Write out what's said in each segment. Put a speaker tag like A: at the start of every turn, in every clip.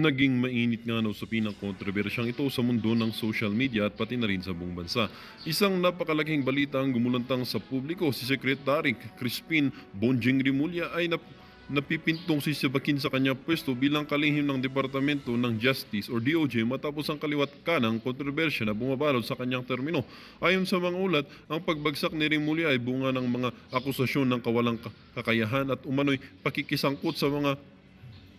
A: Naging mainit nga na usapin ang kontrobersyang ito sa mundo ng social media at pati na rin sa buong bansa. Isang napakalaking balita ang gumulantang sa publiko. Si Secretary Crispin Bonjing Rimulya ay napipintong sisibakin sa kanyang pwesto bilang kalihim ng Departamento ng Justice o DOJ matapos ang kaliwat kanang kontrobersya na bumabalot sa kanyang termino. Ayon sa mga ulat, ang pagbagsak ni Rimulya ay bunga ng mga akusasyon ng kawalang kakayahan at umano'y pakikisangkot sa mga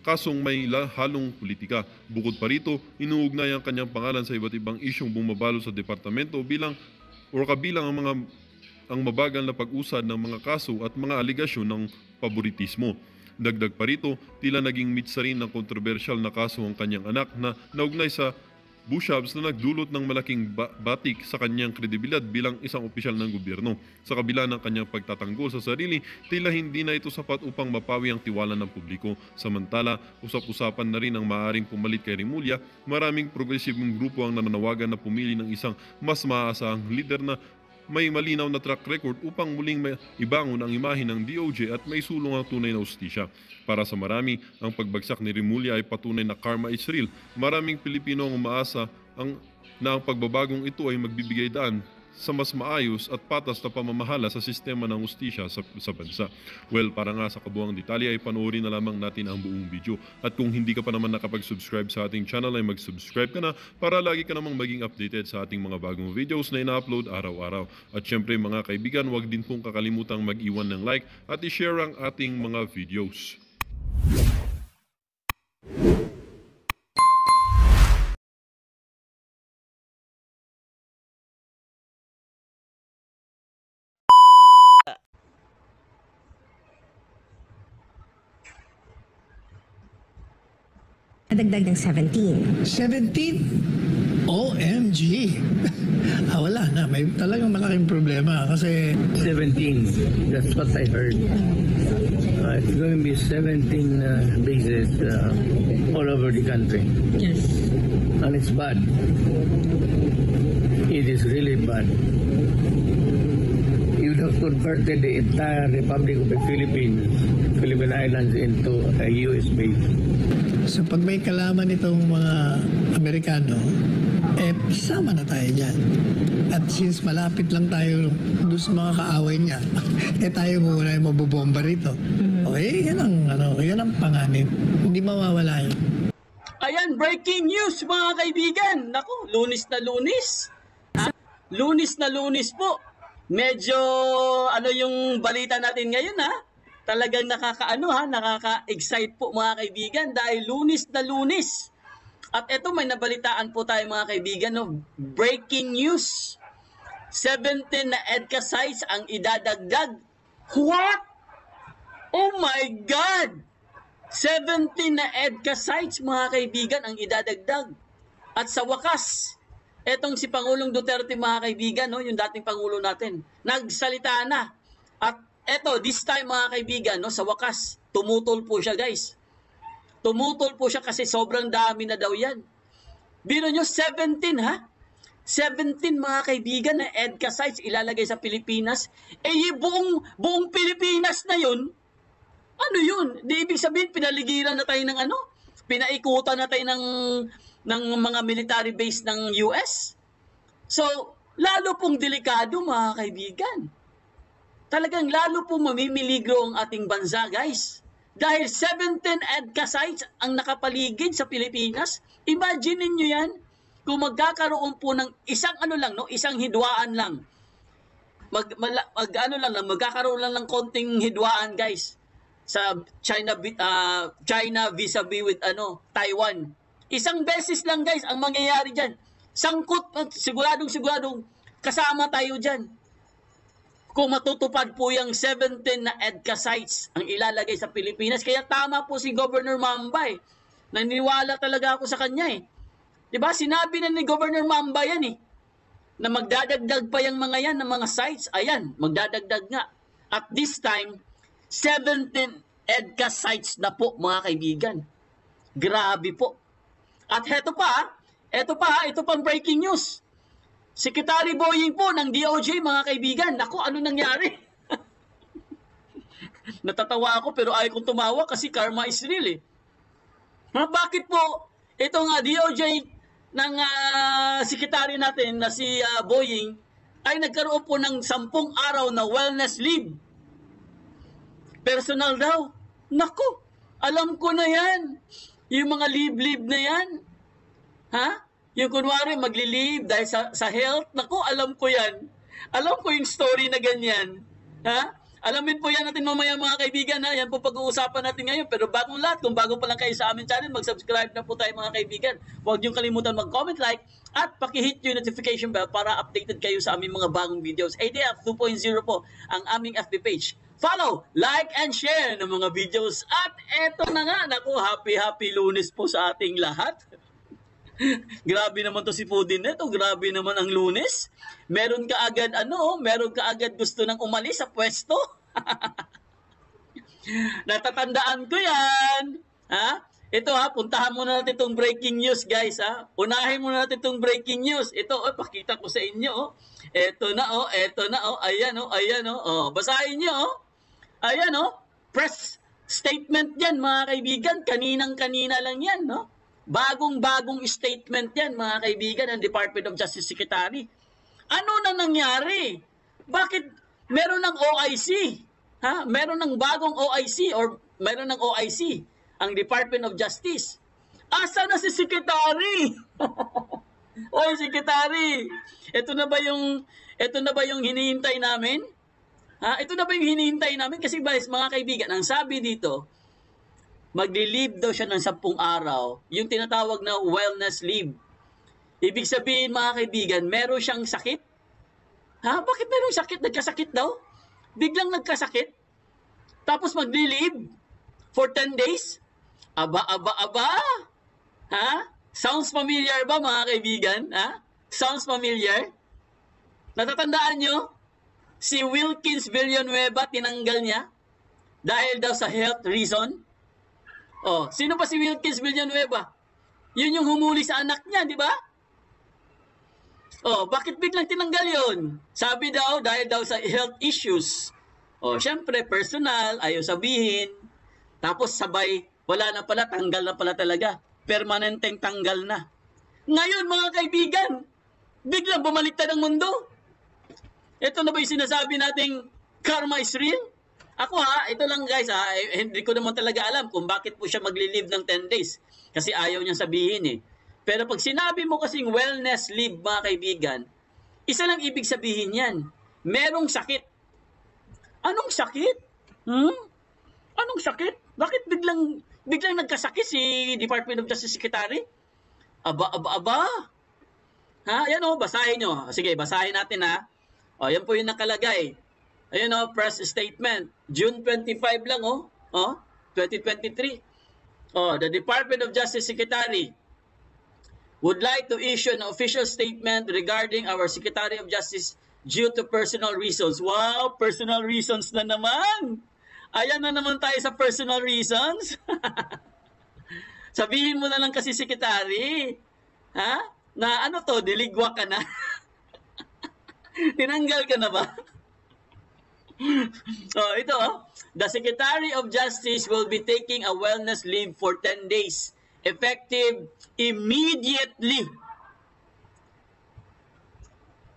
A: kasong may halong politika. Bukod pa rito, inuugnay ang kanyang pangalan sa iba't ibang isyong bumabalo sa departamento kabilang ang mabagal na pag-usad ng mga kaso at mga aligasyon ng paboritismo. Dagdag pa rito, tila naging mitsa rin ng kontrobersyal na kaso ang kanyang anak na naugnay sa Bushabs na nagdulot ng malaking batik sa kanyang kredibilidad bilang isang opisyal ng gobyerno. Sa kabila ng kanyang pagtatanggol sa sarili, tila hindi na ito sapat upang mapawi ang tiwala ng publiko. Samantala, usap-usapan na rin ang maaaring pumalit kay Rimulya. Maraming progresibong grupo ang nananawagan na pumili ng isang mas maaasahang leader na may malinaw na track record upang muling ibangon ang imahe ng DOJ at may sulong ang tunay na hustisya. Para sa marami, ang pagbagsak ni Rimulya ay patunay na karma is real. Maraming Pilipino ang umaasa na ang pagbabagong ito ay magbibigay daan sa mas maayos at patas na pamamahala sa sistema ng hustisya sa bansa. Well, para nga sa kabuang detalye ay panoorin na lamang natin ang buong video. At kung hindi ka pa naman nakapag-subscribe sa ating channel ay mag-subscribe ka na para lagi ka namang maging updated sa ating mga bagong videos na ina-upload araw-araw. At syempre mga kaibigan, huwag din pong kakalimutang mag-iwan ng like at i-share ang ating mga videos.
B: Dagdag ng 17.
C: 17? OMG! Wala na. May talagang malaking problema kasi
D: 17. That's what I heard. It's going to be 17 bases all over the country.
B: Yes.
D: And it's bad. It is really bad. You have converted the entire Republic of the Philippine Islands into a US base.
C: so pag may kalaman itong mga Amerikano, sama na tayo dyan. At since malapit lang tayo doon sa mga kaaway niya, tayo muna yung mabobomba rito. Okay, yan ang panganib. Hindi mawawala yun.
E: Ayan, breaking news mga kaibigan. Naku, Lunes na Lunes. Lunes na Lunes po. Medyo yung balita natin ngayon Talagang nakaka-excite po mga kaibigan dahil Lunes na Lunes. At eto may nabalitaan po tayo mga kaibigan, breaking news. 17 na EDCA sites ang idadagdag. What? Oh my God! 17 na EDCA sites mga kaibigan ang idadagdag. At sa wakas, etong si Pangulong Duterte mga kaibigan, yung dating Pangulo natin, nagsalita na. At eto, this time mga kaibigan, sa wakas, tumutol po siya guys. Tumutol po siya kasi sobrang dami na daw yan. Biro nyo, 17 17 mga kaibigan na EDCA sites ilalagay sa Pilipinas. Yung buong Pilipinas na yun, ano yun? Di ibig sabihin, pinaligiran na tayo ng pinaikutan na tayo ng mga military base ng US. So, lalo pong delikado mga kaibigan. Talagang lalo pong mamimiligro ang ating bansa guys. Dahil 17 EDCA sites ang nakapaligid sa Pilipinas. Imagine niyo yan, kung magkakaroon po ng isang isang hidwaan lang. Magkakaroon lang ng konting hidwaan guys sa China vis-a-vis with Taiwan. Isang beses lang guys ang mangyayari diyan. Sangkot, siguradong kasama tayo diyan. Kung matutupad po yung 17 na EDCA sites ang ilalagay sa Pilipinas. Kaya tama po si Governor Mambay. Naniniwala talaga ako sa kanya Diba? Sinabi na ni Governor Mamba yan na magdadagdag pa yung mga yan ng mga sites. Ayan, magdadagdag nga. At this time, 17 EDCA sites na po mga kaibigan. Grabe po. At ito pang breaking news. Secretary Boying po ng DOJ mga kaibigan. Naku, ano nangyari? Natatawa ako pero ayaw kong tumawa kasi karma is real Bakit po ito nga DOJ ng sekretary natin na si Boying ay nagkaroon po ng 10 araw na wellness leave. Personal daw. Nako, alam ko na yan. Yung mga leave na yan. Ha? Yung kunwari magli-leave dahil sa health. Nako, alam ko yan. Alam ko yung story na ganyan. Ha? Alamin po yan natin mamaya mga kaibigan. Ha? Yan po pag-uusapan natin ngayon. Pero bagong lahat, kung bago pa lang kayo sa aming channel, mag-subscribe na po tayo mga kaibigan. Huwag niyong kalimutan mag-comment, like, at paki-hit yung notification bell para updated kayo sa aming mga bagong videos. ATF 2.0 po ang aming FB page. Follow, like, and share ng mga videos. At eto na nga, naku, happy Lunes po sa ating lahat. Grabe naman to si Pudin neto, grabe naman ang Lunes. Meron ka agad gusto nang umalis sa pwesto. Natatandaan ko yan. Ha? Ito ha, puntahan muna natin itong breaking news guys ha. Unahin muna natin itong breaking news. Ito, pakita ko sa inyo oh. Ito na oh. Ayan oh. Basahin nyo oh. Ayan oh. Press statement yan mga kaibigan. Kaninang-kanina lang yan no. Bagong-bagong statement yan, mga kaibigan, ng Department of Justice Secretary. Ano na nangyari? Bakit meron ng OIC? Ha? Meron ng bagong OIC or meron ng OIC ang Department of Justice. Asa na si Secretary? Oy, Secretary, ito na ba yung hinihintay namin? Ha? Ito na ba yung hinihintay namin? Kasi mga kaibigan, ang sabi dito, magli-leave daw siya ng 10 araw, yung tinatawag na wellness leave. Ibig sabihin mga kaibigan, meron siyang sakit. Ha? Bakit merong sakit? Nagkasakit daw? Biglang nagkasakit? Tapos magli-leave for 10 days? Aba. Ha? Sounds familiar ba mga kaibigan? Ha? Sounds familiar? Natatandaan nyo? Si Wilkins Villanueva, tinanggal niya dahil daw sa health reason. Oh, sino pa si Wilkins Villanueva? Yun yung humuli sa anak niya, di ba? Oh, bakit biglang tinanggal yun? Sabi daw, dahil daw sa health issues. Oh, syempre, personal, ayaw sabihin. Tapos sabay, wala na pala, tanggal na pala talaga. Permanenteng tanggal na. Ngayon, mga kaibigan, biglang bumaliktad ang mundo. Ito na ba yung sinasabi nating karma is real? Ako ito lang guys hindi ko naman talaga alam kung bakit po siya magli-leave ng 10 days. Kasi ayaw niyang sabihin eh. Pero pag sinabi mo kasing wellness leave mga kaibigan, isa lang ibig sabihin yan. Merong sakit. Anong sakit? Anong sakit? Bakit biglang nagkasakit si Department of Justice Secretary? Aba. Ha? Yan o, basahin nyo. Sige, basahin natin ha. O, yan po yung nakalagay. Ayun o, press statement. June 25 lang 2023. The Department of Justice Secretary would like to issue an official statement regarding our Secretary of Justice due to personal reasons. Wow, personal reasons na naman. Ayan na naman tayo sa personal reasons. Sabihin mo na lang kasi Secretary, ha? Na ano to, diligwa ka na. Tinanggal ka na ba? The Secretary of Justice will be taking a wellness leave for 10 days, effective immediately.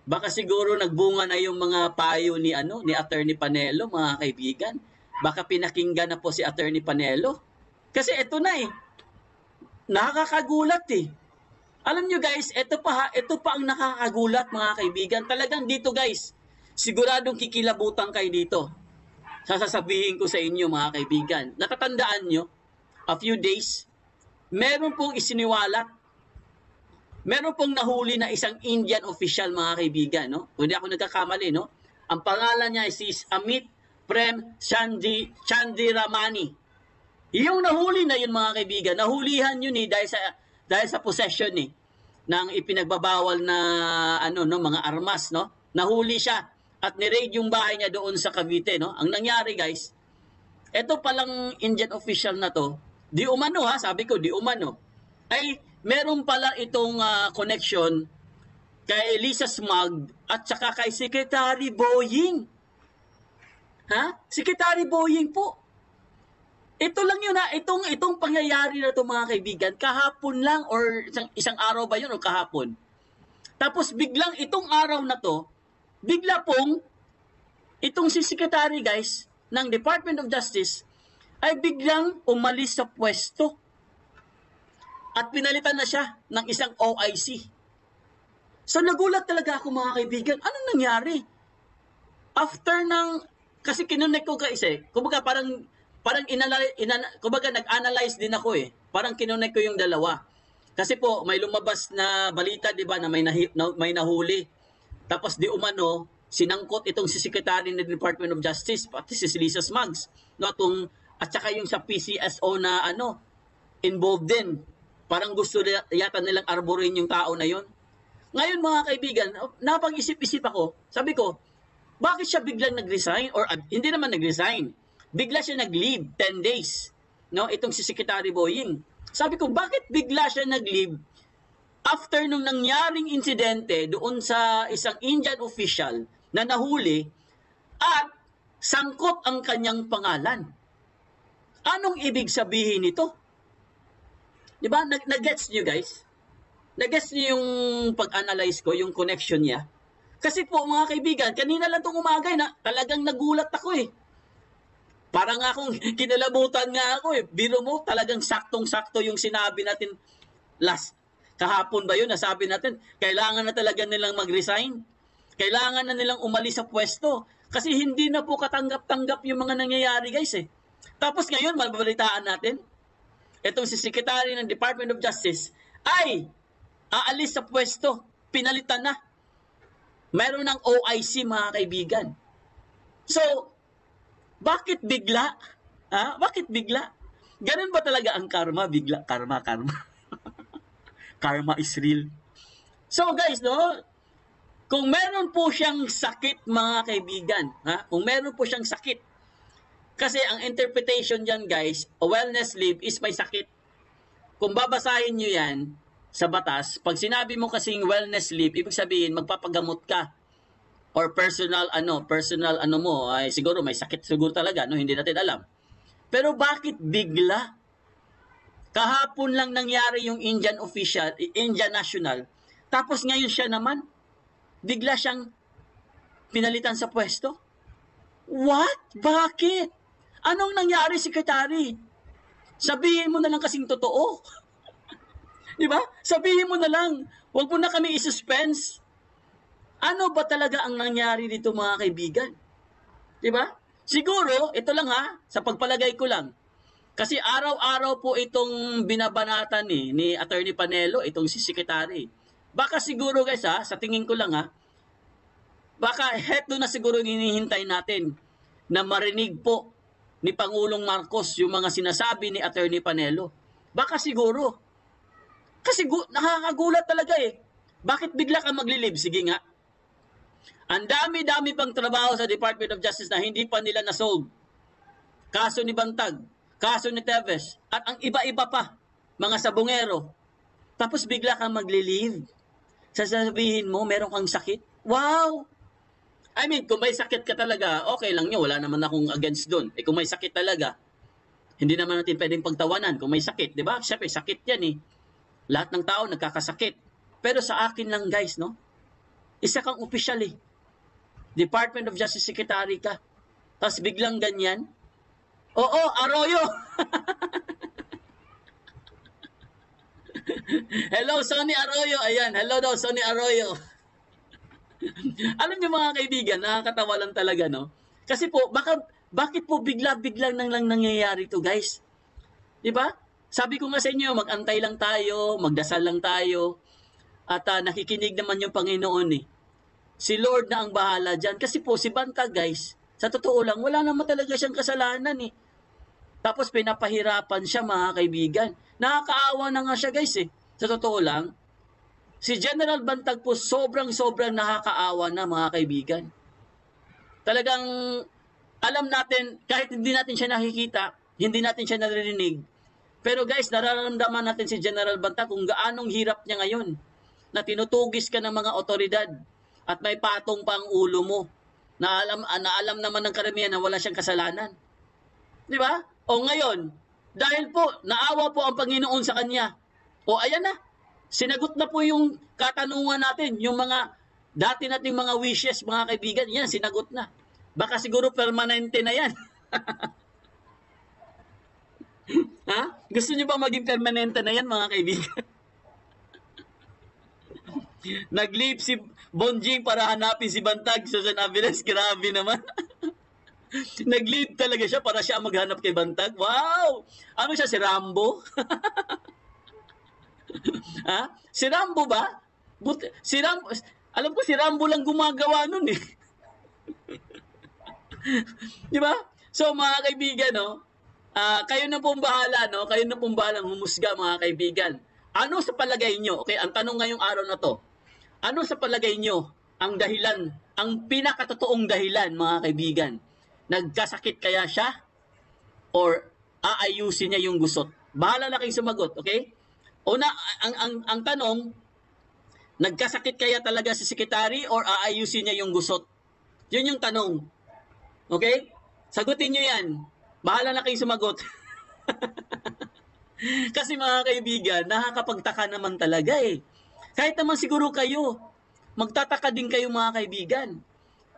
E: Baka siguro nagbunga na yung mga payo ni Attorney Panelo, mga kaibigan. Baka pinakinggan na po si Attorney Panelo. Kasi ito na nakakagulat Alam nyo guys, ito pa ang nakakagulat mga kaibigan. Talagang dito guys, siguradong kikilabutan kayo dito. Sasasabihin ko sa inyo mga kaibigan. Natatandaan nyo, a few days, meron pong isiniwalat. Meron pong nahuli na isang Indian official mga kaibigan. Kung hindi ako nagkakamali. Ang pangalan niya is Amit Prem Chandiramani. Yung nahuli na yun mga kaibigan, nahulihan yun dahil sa possession ng ipinagbabawal na mga armas. Nahuli siya. At ni-raid yung bahay niya doon sa Cavite, Ang nangyari, guys, eto palang Indian official na to, di umano sabi ko, di umano, ay meron pala itong connection kay Lisa Smug at saka kay Secretary Boying. Ha? Secretary Boying po. Ito lang yun ha, itong pangyayari na to mga kaibigan, kahapon lang or isang araw ba yun o kahapon? Tapos biglang itong araw na to, bigla pong itong si Secretary guys ng Department of Justice ay biglang umalis sa pwesto at pinalitan na siya ng isang OIC. So nagulat talaga ako mga kaibigan, anong nangyari? After kasi kinunek ko guys kumbaga parang kumbaga nag-analyze din ako parang kinunek ko yung dalawa. Kasi po may lumabas na balita 'di ba na may nahuli. Tapos di umano sinangkot itong si Secretary ng Department of Justice pati si Lisa Smugs no at saka yung sa PCSO na involved din. Parang gusto yata nilang arborin yung tao na yon. Ngayon mga kaibigan, napag-isip-isip ako. Sabi ko, bakit siya biglang nag-resign or hindi naman nag-resign? Bigla siya nag-leave 10 days. No, itong si Secretary Boying. Sabi ko, bakit bigla siya nag-leave after nung nangyaring insidente doon sa isang Indian official na nahuli at sangkot ang kanyang pangalan? Anong ibig sabihin nito? 'Di ba? Nag-gets niyo guys? Nag-gets niyo yung pag-analyze ko, yung connection niya? Kasi po mga kaibigan, kanina lang itong umaga na talagang nagulat ako Parang akong kinalabutan nga ako Biro mo, talagang saktong-sakto yung sinabi natin kahapon ba yun, nasabi natin, kailangan na talaga nilang mag-resign. Kailangan na nilang umalis sa pwesto. Kasi hindi na po katanggap-tanggap yung mga nangyayari guys Tapos ngayon, mababalitaan natin, itong si Secretary ng Department of Justice ay aalis sa pwesto, pinalitan na. Mayroon ng OIC mga kaibigan. So, bakit bigla? Bakit bigla? Ganun ba talaga ang karma? Bigla, karma. Karma is real. So guys, kung meron po siyang sakit mga kaibigan, kung meron po siyang sakit, kasi ang interpretation dyan guys, a wellness leave is may sakit. Kung babasahin nyo yan, sa batas, pag sinabi mo kasing wellness leave, ibig sabihin magpapagamot ka or personal mo ay siguro may sakit siguro talaga hindi natin alam. Pero bakit bigla? Kahapon lang nangyari yung Indian national. Tapos ngayon siya naman bigla siyang pinalitan sa pwesto. What? Bakit? Anong nangyari, Secretary? Sabihin mo na lang kasing totoo. Di ba? Sabihin mo na lang. Huwag mo na kami i-suspense. Ano ba talaga ang nangyari dito mga kaibigan? Di ba? Siguro, ito lang sa pagpalagay ko lang. Kasi araw-araw po itong binabanatan ni Attorney Panelo, itong si Secretary. Baka siguro guys sa tingin ko lang baka heto na siguro hinihintay natin na marinig po ni Pangulong Marcos yung mga sinasabi ni Attorney Panelo. Baka siguro. Kasi nakakagulat talaga Bakit bigla ka maglilib? Sige nga. Ang dami-dami pang trabaho sa Department of Justice na hindi pa nila nasolve. Kaso ni Bantag, kaso ni Teves, at ang iba-iba pa, mga sabongero. Tapos bigla kang maglilive. Sasabihin mo, meron kang sakit? Wow! I mean, kung may sakit ka talaga, okay lang nyo. Wala naman akong against doon. Kung may sakit talaga, hindi naman natin pwedeng pagtawanan kung may sakit. Diba? Siyempre, sakit yan Lahat ng tao nagkakasakit. Pero sa akin lang guys, isa kang opisyal Department of Justice Secretary ka. Tapos biglang ganyan. Oo, Arroyo! Hello, Sonny Arroyo. Ayan, hello daw, Sonny Arroyo. Alam niyo mga kaibigan, nakakatawa lang talaga, Kasi po, bakit po bigla-biglang lang nangyayari to guys? Diba? Sabi ko nga sa inyo, mag-antay lang tayo, magdasal lang tayo, at nakikinig naman yung Panginoon Si Lord na ang bahala dyan. Kasi po, si Bantag guys, sa totoo lang, wala naman talaga siyang kasalanan Tapos pinapahirapan siya mga kaibigan. Nakakaawa na nga siya guys Sa totoo lang, si General Bantag po sobrang nakakaawa na mga kaibigan. Talagang alam natin, kahit hindi natin siya nakikita, hindi natin siya naririnig, pero guys, nararamdaman natin si General Bantag kung gaanong hirap niya ngayon na tinutugis ka ng mga otoridad at may patong pa ang ulo mo na alam naman ng karamihan na wala siyang kasalanan. Di ba? O ngayon, dahil po naawa po ang Panginoon sa kanya. O ayan na, sinagot na po yung katanungan natin, yung mga dati nating mga wishes, mga kaibigan, yan, sinagot na. Baka siguro permanente na yan. Ha? Gusto niyo ba maging permanente na yan, mga kaibigan? Nag-leave si Bonjing para hanapin si Bantag. Susan Aviles, grabe naman. Nag-leave talaga siya para siya maghanap kay Bantag. Wow! Ano siya, si Rambo? Ha? Si Rambo ba? Si Rambo, alam ko si Rambo lang gumagawa nun eh. Di ba? So mga kaibigan, no? Kayo na pong bahala, no? Kayo na pong bahala humusga, mga kaibigan. Ano sa palagay nyo? Okay, ang tanong ngayong araw na to. Ano sa palagay nyo ang dahilan, ang pinakatotoong dahilan, mga kaibigan? Nagkasakit kaya siya? Or aayusin niya yung gusot? Bahala na kayong sumagot, okay? Una, ang tanong, nagkasakit kaya talaga si sekretary or aayusin niya yung gusot? Yun yung tanong. Okay? Sagutin nyo yan. Bahala na kayong sumagot. Kasi mga kaibigan, nakakapagtaka naman talaga eh. Kahit naman siguro kayo, magtataka din kayo mga kaibigan.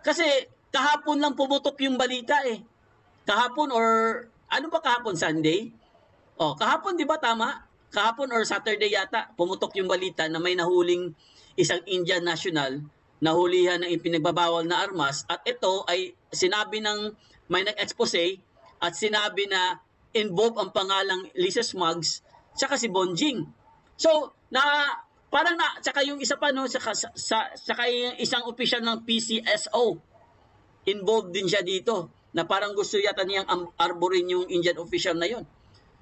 E: Kasi kahapon lang pumutok yung balita eh. Kahapon or ano ba kahapon, Sunday? Oh, kahapon 'di ba tama? Kahapon or Saturday yata pumutok yung balita na may nahuling isang Indian national, nahulihan ng ipinagbabawal na armas at ito ay sinabi ng may nag-expose at sinabi na involved ang pangalang Lisa Smugs tsaka si Bonjing. So, parang tsaka yung isa pa no, tsaka yung isang opisyal ng PCSO involved din siya dito na parang gusto yata niyang arborin yung Indian official na yon.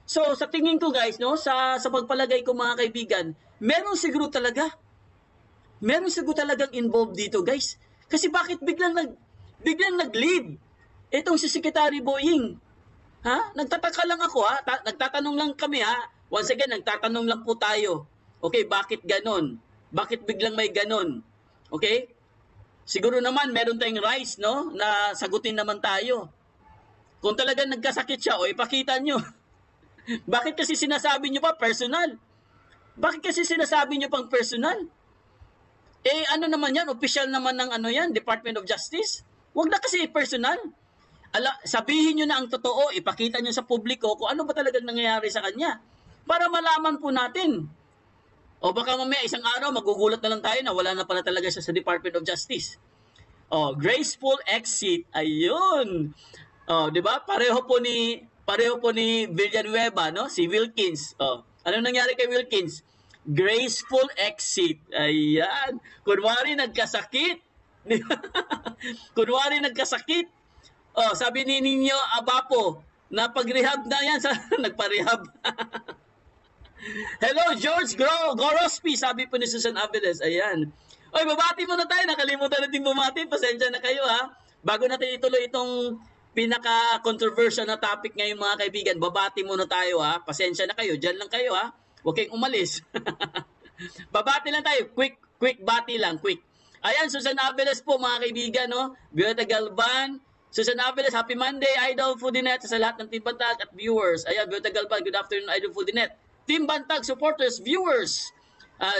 E: So, sa tingin ko guys, no, sa pagpalagay ko mga kaibigan, meron siguro talagang involved dito guys. Kasi bakit biglang nag-leave itong si Secretary Boying? Ha? Nagtataka lang ako ha. Nagtatanong lang kami ha. Once again, nagtatanong lang po tayo. Okay, bakit ganon? Bakit biglang may ganon? Okay? Siguro naman meron tayong rights, no? Na sagutin naman tayo. Kung talagang nagkasakit siya, o ipakita nyo. Bakit kasi sinasabi nyo pa personal? Bakit kasi sinasabi nyo pang personal? Eh ano naman yan? Official naman ng ano yan? Department of Justice? Huwag na kasi personal. Sabihin nyo na ang totoo, ipakita nyo sa publiko kung ano ba talagang nangyayari sa kanya. Para malaman po natin. O baka mamaya isang araw magugulat na lang tayo na wala na pala talaga siya sa Department of Justice. O, graceful exit. Ayun. O, 'di ba? Pareho po ni Villanueva, no? Si Wilkins. O, ano nangyari kay Wilkins? Graceful exit. Ayan. Kunwari nagkasakit. Kunwari nagkasakit. O, sabi ni Ninyo Abapo, na pag-rehab na yan sa nagpa-rehab. Hello, George Gorospi, sabi po ni Susan Aviles. Ayan. Oy, babati muna tayo. Nakalimutan natin bumati. Pasensya na kayo ha. Bago natin ituloy itong pinaka-controversial na topic ngayon mga kaibigan, babati muna tayo ha. Pasensya na kayo. Diyan lang kayo ha. Huwag kayong umalis. Babati lang tayo. Quick bati lang. Quick. Ayan, Susan Aviles po mga kaibigan. No? Violeta Galban. Susan Aviles, happy Monday, Idol Foodinet sa lahat ng Team Bantag at viewers. Ayan, Violeta Galban, good afternoon, Idol Foodinet. Team Bantag supporters, viewers.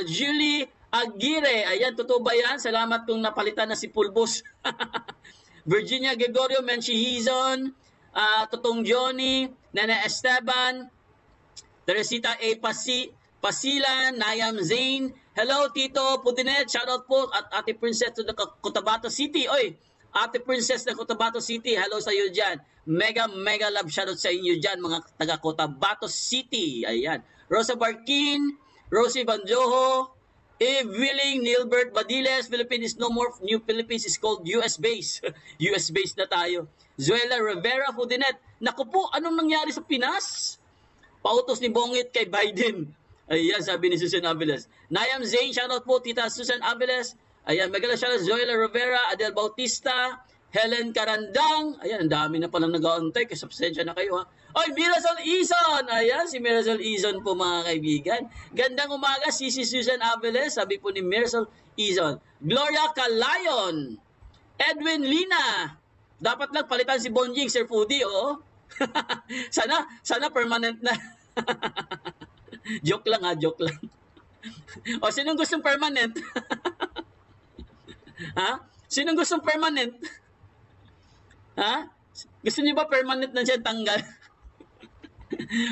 E: Julie Aguirre, ayan, totoo ba yan? Salamat kung napalitan na si Pulbos. Virginia Gregorio Menchihizon, Totong Johnny, Nana Esteban, Teresita A. Pasilan, Nayam Zane. Hello, Tito Pudinet, shoutout po at Ate Princess to the Cotabato City. Oy, Ate Princess ng Cotabato City, hello sa iyo dyan. Mega love shoutout sa inyo dyan, mga taga Cotabato City. Ayan. Rosa Barkin, Rosie Banjoho, Eve Willing, Nilbert Badiles, Philippines is no more, New Philippines is called US base. US base na tayo. Zuela Rivera Fudinet, naku po, anong nangyari sa Pinas? Pautos ni Bongit kay Biden. Ayan, sabi ni Susan Aviles. Nayam Zane, shoutout po, Tita Susan Aviles. Ayan, magala shoutout, Zoila Rivera, Adel Bautista, Helen Carandang. Ayan, ang dami na palang nag-aantay. Kasi pasensya na kayo ha. Oy, Mirasol Izon. Ayan, si Mirasol Izon po mga kaibigan. Gandang umaga, si Susan Aviles. Sabi po ni Mirasol Izon. Gloria Calayon. Edwin Lina. Dapat lang palitan si Bonjing, Sir Foodie, oo. Sana permanent na. Joke lang ha, joke lang. O sinong gustong permanent? Ha? Sinong gustong permanent? Ha? Gusto niyo ba permanent na siya tanggal?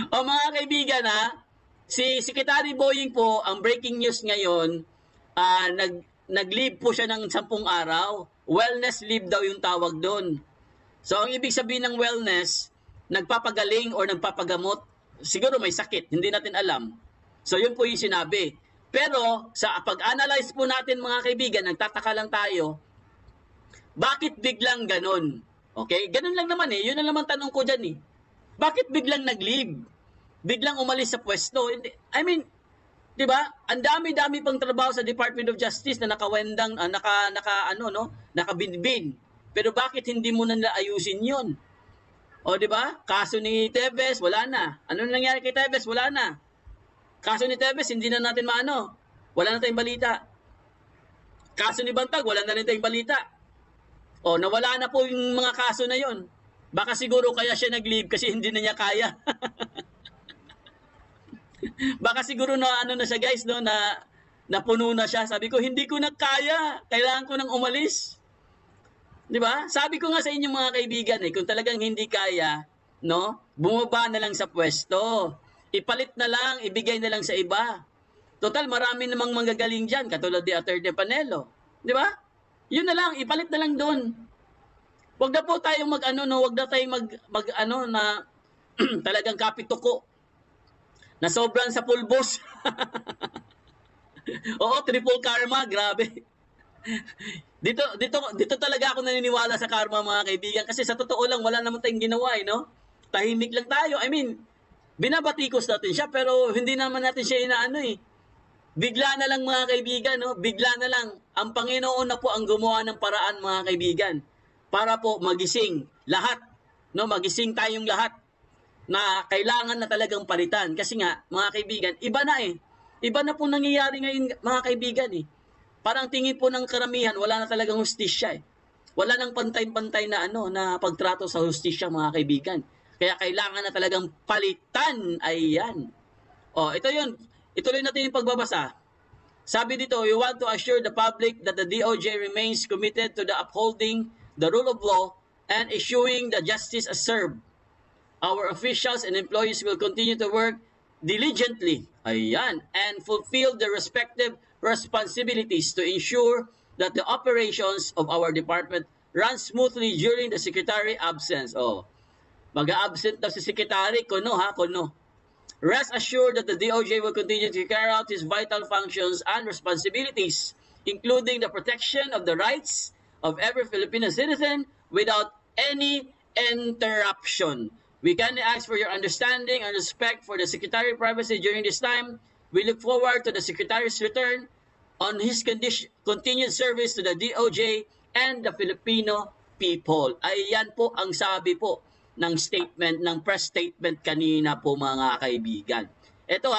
E: O mga kaibigan ha, si Secretary Boying po, ang breaking news ngayon, nag-leave po siya ng 10 araw. Wellness leave daw yung tawag doon. So ang ibig sabihin ng wellness, nagpapagaling or nagpapagamot, siguro may sakit, hindi natin alam. So yun po yung sinabi. Pero sa pag-analyze po natin mga kaibigan, nagtataka lang tayo, bakit biglang ganon? Okay? Ganon lang naman eh. Yun na naman tanong ko dyan eh. Bakit biglang nag-leave? Biglang umalis sa pwesto? I mean, di ba? Ang dami-dami pang trabaho sa Department of Justice na nakawendang, nakabinbin. Pero bakit hindi mo na ayusin yun? O di ba? Kaso ni Tevez, wala na. Ano nangyari kay Tevez? Wala na. Kaso ni Tevez, hindi na natin maano. Wala na tayong balita. Kaso ni Bantag, wala na rin tayong balita. O, nawala na po yung mga kaso na yon. Baka siguro kaya siya nag-leave kasi hindi na niya kaya. Baka siguro na ano na siya guys, no, na napuno na siya. Sabi ko, hindi ko na kaya. Kailangan ko nang umalis. 'Di ba? Sabi ko nga sa inyo mga kaibigan, kung talagang hindi kaya, no, bumaba na lang sa pwesto. Ipalit na lang, ibigay na lang sa iba. Total, marami namang manggagaling diyan, katulad ni Atty. Panelo. 'Di ba? Yun na lang, ipalit na lang doon. Wag na po tayong wag na tayong na talagang kapituko na sobrang sa pulbos. Oo, triple karma, grabe. Dito talaga ako naniniwala sa karma mga kaibigan kasi sa totoo lang wala naman tayong ginawa no? Tahimik lang tayo. I mean, binabatikos natin siya pero hindi naman natin siya inaano eh. Bigla na lang mga kaibigan, no? Bigla na lang. Ang Panginoon na po ang gumawa ng paraan mga kaibigan para po magising lahat, no? Magising tayong lahat na kailangan na talagang palitan kasi nga mga kaibigan, iba na eh. Iba na po nangyayari ngayon mga kaibigan eh. Parang tingin po ng karamihan, wala na talagang hustisya eh. Wala nang pantay-pantay na na pagtrato sa hustisya mga kaibigan. Kaya kailangan na talagang palitan. Ayan. Oh, ito 'yun. Ituloy natin yung pagbabasa. Sabi dito, we want to assure the public that the DOJ remains committed to the upholding the rule of law and issuing the justice as served. Our officials and employees will continue to work diligently, ayan, and fulfill their respective responsibilities to ensure that the operations of our department run smoothly during the secretary absence. Oh, mag-absent daw si secretary, kuno. Rest assured that the DOJ will continue to carry out its vital functions and responsibilities, including the protection of the rights of every Filipino citizen without any interruption. We kindly ask for your understanding and respect for the Secretary's privacy during this time. We look forward to the Secretary's return on his continued service to the DOJ and the Filipino people. Ayan po ang sabi po ng statement, ng press statement kanina po mga kaibigan. Ito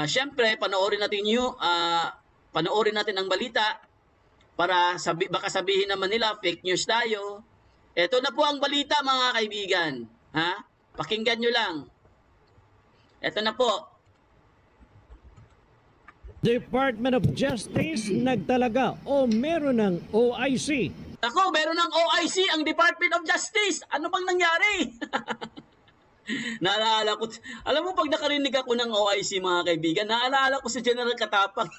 E: syempre panoorin natin ang balita para baka sabihin naman nila fake news tayo. Ito na po ang balita mga kaibigan. Pakinggan nyo lang. Ito na po.
B: Department of Justice nagtalaga o meron ng OIC.
E: Ako, meron ng OIC ang Department of Justice. Ano bang nangyari? Naalala ko. Alam mo, pag nakarinig ako ng OIC mga kaibigan, naalala ko si General Katapang.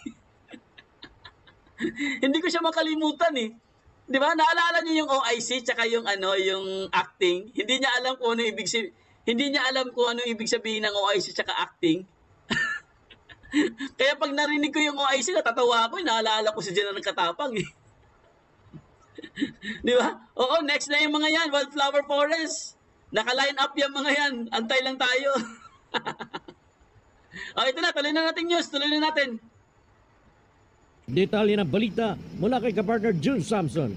E: Hindi ko siya makalimutan eh. 'Di ba? Naalala niyo yung OIC tsaka yung yung acting. Hindi niya alam kung ano ibig sabihin ng OIC tsaka acting. Kaya pag narinig ko yung OIC, natatawa ako, naalala ko si General Katapang eh. 'Di ba? Oo, next na yung mga yan, Wildflower Forest. Naka-line up yung mga yan. Antay lang tayo. Ito na, tuloy na natin news, tuloy na natin.
B: Detalye ng balita mula kay kapartner June Samson.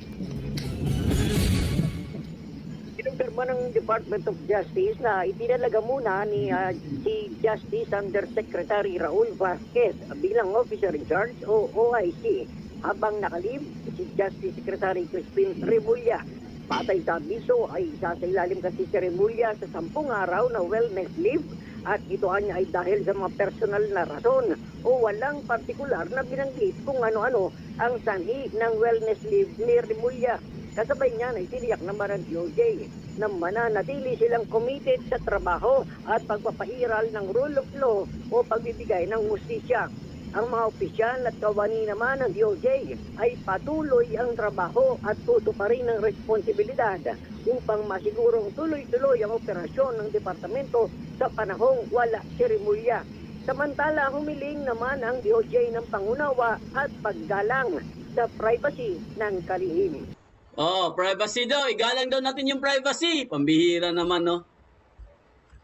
F: Kinumpirma ng Department of Justice na itinalaga muna ni si Justice Undersecretary Raul Vasquez bilang Officer in Charge o OIC habang nakalib si Justice Secretary Crispin Remulla. Patay sa abiso ay isasailalim kasi si Remulla sa 10 araw na wellness leave at ito ay dahil sa mga personal na rason o walang partikular na binanggit kung ano-ano ang sanhi ng wellness leave ni Remulla. Kasabay niya na itiniyak naman ang DOJ na mananatili silang committed sa trabaho at pagpapairal ng rule of law o pagbibigay ng hustisya. Ang mga opisyal at kawani naman ng DOJ ay patuloy ang trabaho at tutuparin ng responsibilidad upang masigurong tuloy-tuloy ang operasyon ng departamento sa panahong wala si Remulla. Samantala, humiling naman ang DOJ ng pangunawa at paggalang sa privacy ng kalihim.
E: Oh, privacy daw. Igalang daw natin yung privacy. Pambihira naman, no?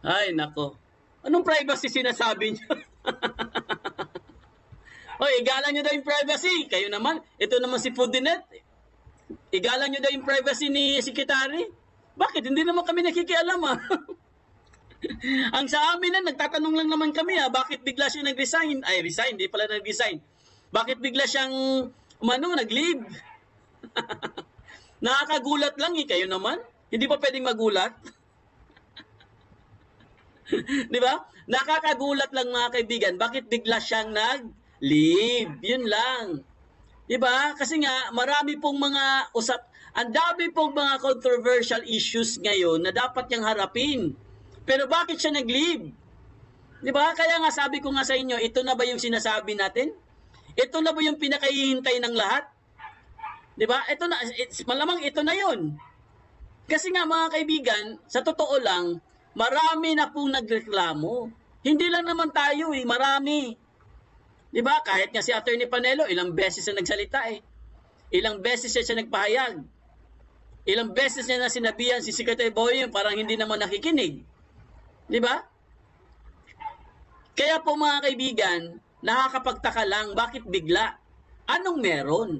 E: Ay, nako. Anong privacy sinasabi niyo? Oh, igalang nyo daw yung privacy. Kayo naman, ito naman si Fudinet. Igalang nyo daw yung privacy ni Secretary. Bakit? Hindi naman kami nakikialam, ha? Ang sa amin na, nagtatanong lang naman kami, ha? Bakit bigla siya nag-resign? Ay, resign, di pala nag-resign. Bakit bigla siyang, nag-leave? Nakakagulat lang, eh. Kayo naman. Hindi pa pwedeng magulat? Di ba? Nakakagulat lang, mga kaibigan. Bakit bigla siyang nag-leave? Yun lang. Di ba? Kasi nga, marami pong mga ang dami pong mga controversial issues ngayon na dapat niyang harapin. Pero bakit siya nag-leave? Di ba? Kaya nga sabi ko nga sa inyo, ito na ba yung sinasabi natin? Ito na ba yung pinakahihintay ng lahat? Di ba? Ito na, malamang ito na yun. Kasi nga mga kaibigan, sa totoo lang, marami na pong nagreklamo. Hindi lang naman tayo, marami. Di ba? Kahit nga si Attorney Panelo, ilang beses na nagsalita eh. Ilang beses siya nagpahayag. Ilang beses niya na sinabihan si Secretary Boying parang hindi naman nakikinig. Di ba? Kaya po mga kaibigan, nakakapagtaka lang bakit bigla. Anong meron?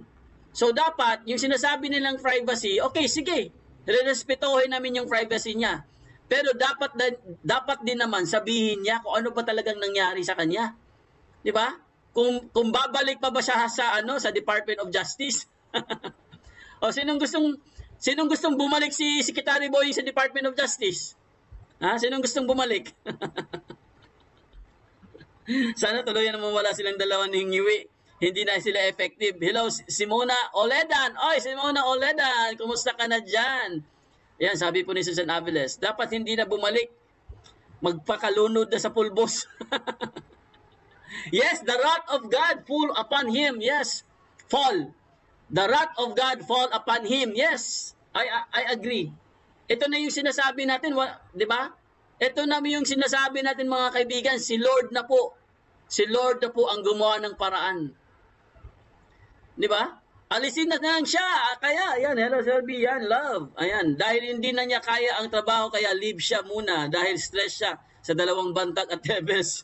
E: So dapat, yung sinasabi nilang privacy, okay, sige, re-respetohin namin yung privacy niya. Pero dapat din naman sabihin niya kung ano ba talagang nangyari sa kanya. 'Di ba? Kung babalik pa ba siya sa Department of Justice? O sinong gustong bumalik si Secretary Boying sa Department of Justice? Ha? Sinong gustong bumalik? Sana tuluyan naman wala silang dalawa ng ngiwi. Hindi na sila effective. Hello, Simona Oledan. Oy, Simona Oledan, kumusta ka na dyan? Yan, sabi po ni Susan Aviles, dapat hindi na bumalik. Magpakalunod na sa pulbos. Yes, the wrath of God fall upon him. Yes, fall. The wrath of God fall upon him. Yes, I agree. Ito na yung sinasabi natin, di ba? Ito na yung sinasabi natin mga kaibigan, si Lord na po. Si Lord na po ang gumawa ng paraan. Di ba? Alisin na lang siya. Kaya, ayan, hello Selby, yan, love. Ayan, dahil hindi na niya kaya ang trabaho, kaya leave siya muna. Dahil stress siya sa 2 Bantag at Tebes.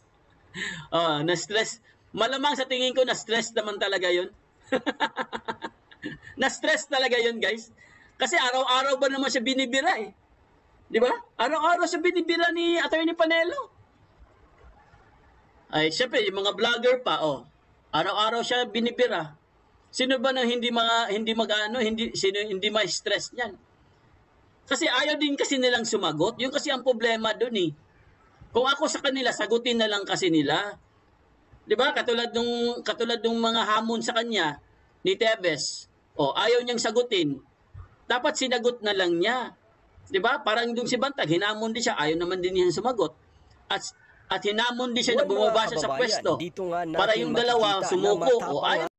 E: Na-stress. Malamang sa tingin ko, na-stress naman talaga yun. Na-stress talaga yun, guys. Kasi araw-araw ba naman siya binibira eh. Di ba? Araw-araw siya binibira ni Attorney Panelo. Ay, syempre, yung mga vlogger pa, araw-araw siya binibira. Sino ba nang hindi ma-stress niyan? Kasi ayaw din kasi nilang sumagot. Yung kasi ang problema doon eh. Kung ako sa kanila, sagutin na lang kasi nila. 'Di ba? Katulad nung mga hamon sa kanya ni Tebes. Ayaw niyang sagutin. Dapat sinagot na lang niya. 'Di ba? Parang yung si Bantag, hinamon din siya, ayaw naman din niya sumagot. At hinamon din siya na bumaba siya sa pwesto. Para yung dalawa sumuko. Ayaw